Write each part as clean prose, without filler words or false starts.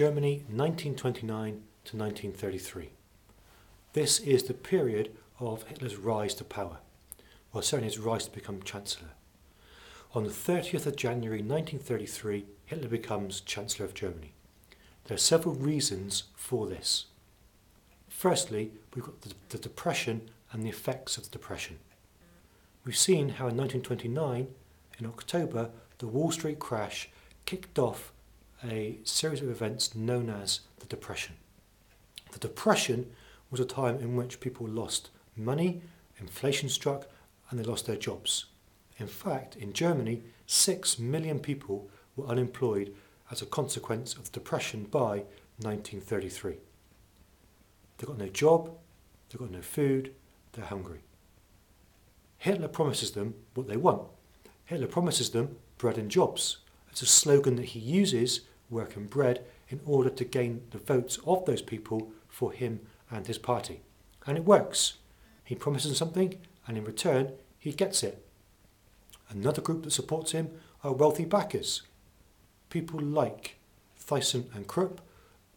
Germany 1929 to 1933. This is the period of Hitler's rise to power, or certainly his rise to become Chancellor. On the 30th of January 1933, Hitler becomes Chancellor of Germany. There are several reasons for this. Firstly, we've got the Depression and the effects of the Depression. We've seen how in 1929, in October, the Wall Street crash kicked off a series of events known as the Depression. The Depression was a time in which people lost money, inflation struck, and they lost their jobs. In fact, in Germany, 6 million people were unemployed as a consequence of the Depression by 1933. They've got no job, they've got no food, they're hungry. Hitler promises them what they want. Hitler promises them bread and jobs. It's a slogan that he uses, work and bread, in order to gain the votes of those people for him and his party. And it works. He promises them something, and in return, he gets it. Another group that supports him are wealthy backers. People like Thyssen and Krupp,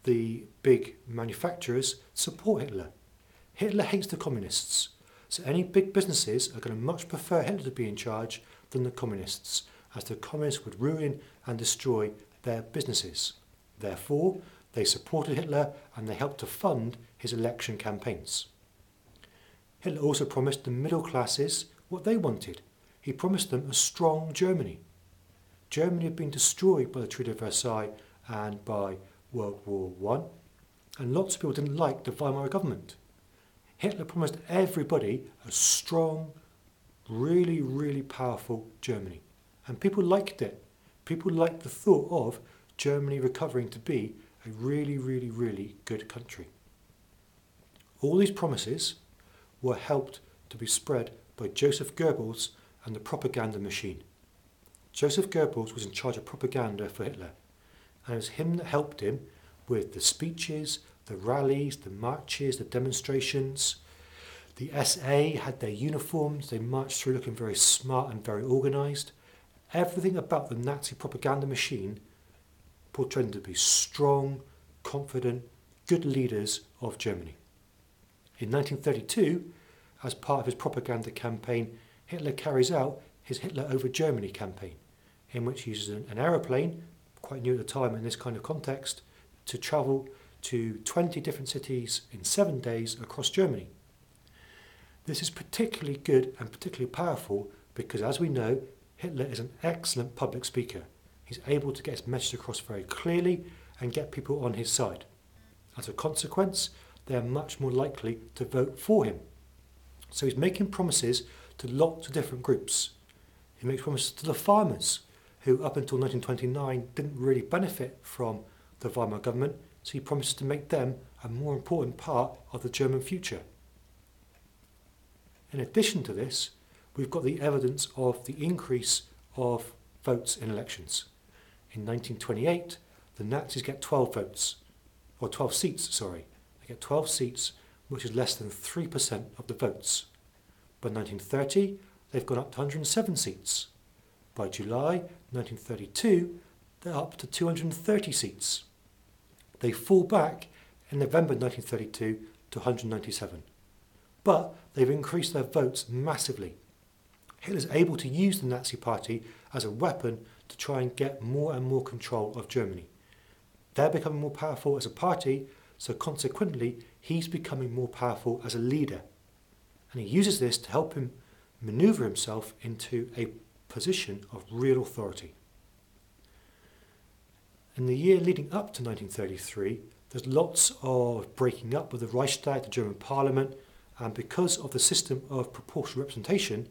the big manufacturers, support Hitler. Hitler hates the communists, so any big businesses are going to much prefer Hitler to be in charge than the communists, as the communists would ruin and destroy their businesses. Therefore, they supported Hitler and they helped to fund his election campaigns. Hitler also promised the middle classes what they wanted. He promised them a strong Germany. Germany had been destroyed by the Treaty of Versailles and by World War I, and lots of people didn't like the Weimar government. Hitler promised everybody a strong, really, really powerful Germany. And people liked it. People liked the thought of Germany recovering to be a really, really, really good country. All these promises were helped to be spread by Joseph Goebbels and the propaganda machine. Joseph Goebbels was in charge of propaganda for Hitler, and it was him that helped him with the speeches, the rallies, the marches, the demonstrations. The SA had their uniforms, they marched through looking very smart and very organised. Everything about the Nazi propaganda machine portrayed them to be strong, confident, good leaders of Germany. In 1932, as part of his propaganda campaign, Hitler carries out his Hitler over Germany campaign, in which he uses an aeroplane, quite new at the time in this kind of context, to travel to 20 different cities in 7 days across Germany. This is particularly good and particularly powerful because, as we know, Hitler is an excellent public speaker. He's able to get his message across very clearly and get people on his side. As a consequence, they are much more likely to vote for him. So he's making promises to lots of different groups. He makes promises to the farmers, who up until 1929 didn't really benefit from the Weimar government, so he promises to make them a more important part of the German future. In addition to this, we've got the evidence of the increase of votes in elections. In 1928, the Nazis get 12 seats. They get 12 seats, which is less than 3% of the votes. By 1930, they've gone up to 107 seats. By July 1932, they're up to 230 seats. They fall back in November 1932 to 197. But they've increased their votes massively. Hitler's able to use the Nazi Party as a weapon to try and get more and more control of Germany. They're becoming more powerful as a party, so consequently he's becoming more powerful as a leader. And he uses this to help him maneuver himself into a position of real authority. In the year leading up to 1933, there's lots of breaking up with the Reichstag, the German parliament, and because of the system of proportional representation,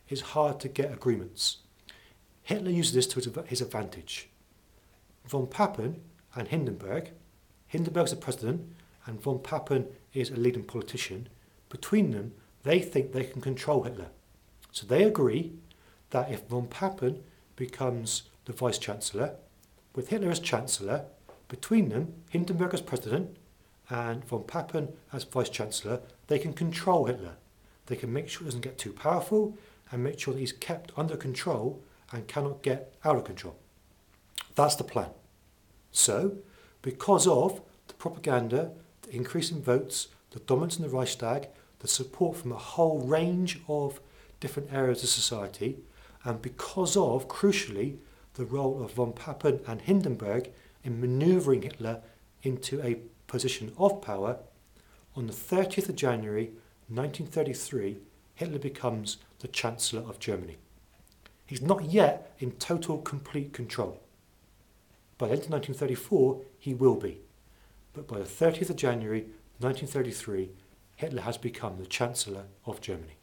it's hard to get agreements. Hitler uses this to his advantage. Von Papen and Hindenburg's the president and Von Papen is a leading politician. Between them, they think they can control Hitler. So they agree that if Von Papen becomes the vice-chancellor, with Hitler as chancellor, between them, Hindenburg as president and Von Papen as vice-chancellor, they can control Hitler. They can make sure he doesn't get too powerful and make sure that he's kept under control and cannot get out of control. That's the plan. So, because of the propaganda, the increase in votes, the dominance in the Reichstag, the support from a whole range of different areas of society, and because of, crucially, the role of von Papen and Hindenburg in manoeuvring Hitler into a position of power, on the 30th of January 1933, Hitler becomes the Chancellor of Germany. He's not yet in total, complete control. By the end of 1934, he will be. But by the 30th of January 1933, Hitler has become the Chancellor of Germany.